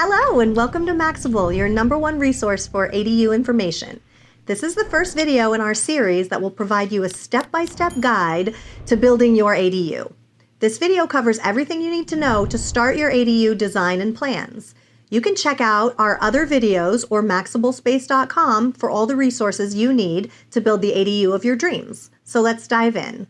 Hello and welcome to Maxable, your #1 resource for ADU information. This is the first video in our series that will provide you a step-by-step guide to building your ADU. This video covers everything you need to know to start your ADU design and plans. You can check out our other videos or MaxableSpace.com for all the resources you need to build the ADU of your dreams. So let's dive in.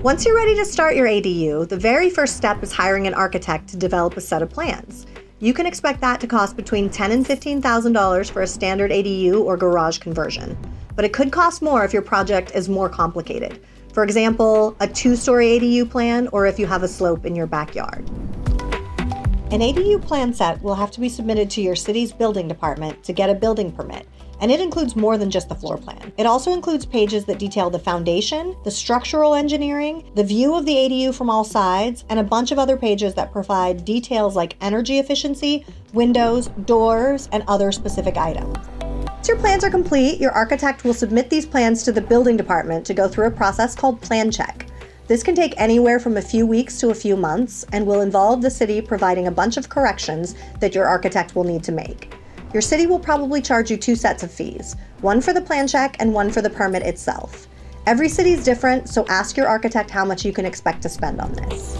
Once you're ready to start your ADU, the very first step is hiring an architect to develop a set of plans. You can expect that to cost between $10,000 and $15,000 for a standard ADU or garage conversion, but it could cost more if your project is more complicated. For example, a 2-story ADU plan or if you have a slope in your backyard. An ADU plan set will have to be submitted to your city's building department to get a building permit. And it includes more than just the floor plan. It also includes pages that detail the foundation, the structural engineering, the view of the ADU from all sides, and a bunch of other pages that provide details like energy efficiency, windows, doors, and other specific items. Once your plans are complete, your architect will submit these plans to the building department to go through a process called plan check. This can take anywhere from a few weeks to a few months and will involve the city providing a bunch of corrections that your architect will need to make. Your city will probably charge you 2 sets of fees, one for the plan check and one for the permit itself. Every city is different, so ask your architect how much you can expect to spend on this.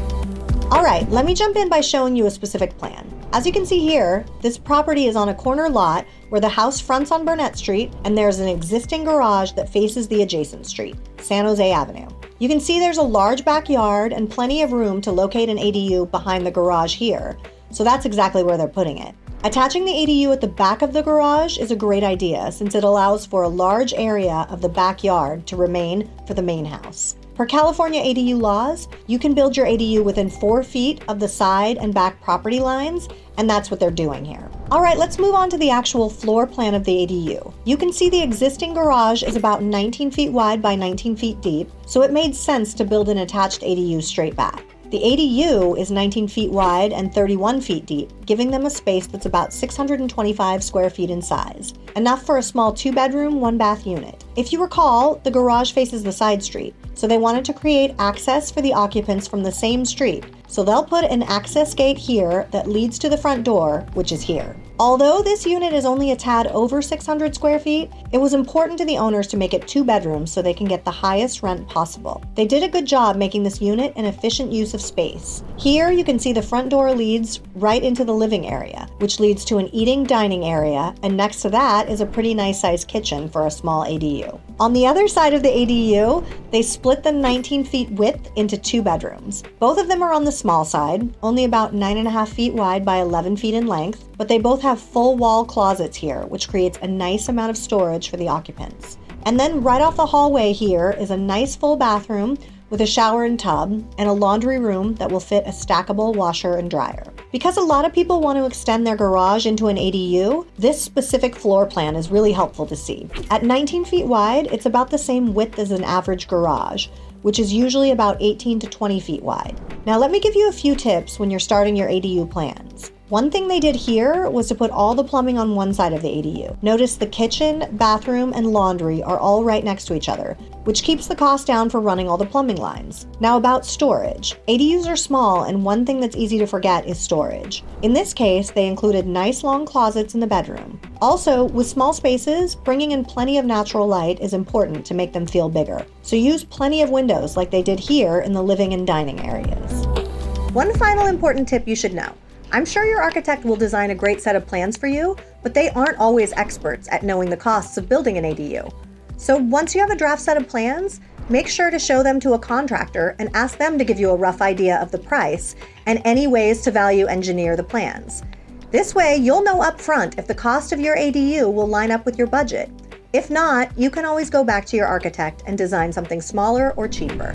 All right, let me jump in by showing you a specific plan. As you can see here, this property is on a corner lot where the house fronts on Burnett Street and there's an existing garage that faces the adjacent street, San Jose Avenue. You can see there's a large backyard and plenty of room to locate an ADU behind the garage here, so that's exactly where they're putting it. Attaching the ADU at the back of the garage is a great idea since it allows for a large area of the backyard to remain for the main house. Per California ADU laws, you can build your ADU within 4 feet of the side and back property lines, and that's what they're doing here. All right, let's move on to the actual floor plan of the ADU. You can see the existing garage is about 19 feet wide by 19 feet deep, so it made sense to build an attached ADU straight back. The ADU is 19 feet wide and 31 feet deep, giving them a space that's about 625 square feet in size, enough for a small 2-bedroom, 1-bath unit. If you recall, the garage faces the side street, so they wanted to create access for the occupants from the same street. So they'll put an access gate here that leads to the front door, which is here. Although this unit is only a tad over 600 square feet, it was important to the owners to make it 2 bedrooms so they can get the highest rent possible. They did a good job making this unit an efficient use of space. Here you can see the front door leads right into the living area, which leads to an eating dining area, and next to that is a pretty nice sized kitchen for a small ADU. On the other side of the ADU, they split the 19 feet width into 2 bedrooms. Both of them are on the small side, only about 9.5 feet wide by 11 feet in length, but they both have full wall closets here, which creates a nice amount of storage for the occupants. And then right off the hallway here is a nice full bathroom with a shower and tub and a laundry room that will fit a stackable washer and dryer. Because a lot of people want to extend their garage into an ADU, this specific floor plan is really helpful to see. At 19 feet wide, it's about the same width as an average garage, which is usually about 18 to 20 feet wide. Now let me give you a few tips when you're starting your ADU plans. One thing they did here was to put all the plumbing on one side of the ADU. Notice the kitchen, bathroom, and laundry are all right next to each other, which keeps the cost down for running all the plumbing lines. Now about storage. ADUs are small, and one thing that's easy to forget is storage. In this case, they included nice long closets in the bedroom. Also, with small spaces, bringing in plenty of natural light is important to make them feel bigger. So use plenty of windows like they did here in the living and dining areas. One final important tip you should know. I'm sure your architect will design a great set of plans for you, but they aren't always experts at knowing the costs of building an ADU. So once you have a draft set of plans, make sure to show them to a contractor and ask them to give you a rough idea of the price and any ways to value engineer the plans. This way, you'll know upfront if the cost of your ADU will line up with your budget. If not, you can always go back to your architect and design something smaller or cheaper.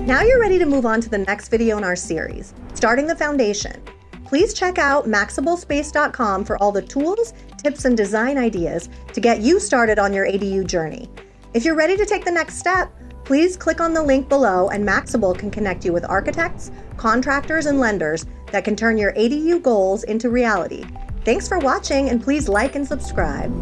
Now you're ready to move on to the next video in our series, starting the foundation. Please check out MaxableSpace.com for all the tools, tips, and design ideas to get you started on your ADU journey. If you're ready to take the next step, please click on the link below and Maxable can connect you with architects, contractors, and lenders that can turn your ADU goals into reality. Thanks for watching, and please like and subscribe.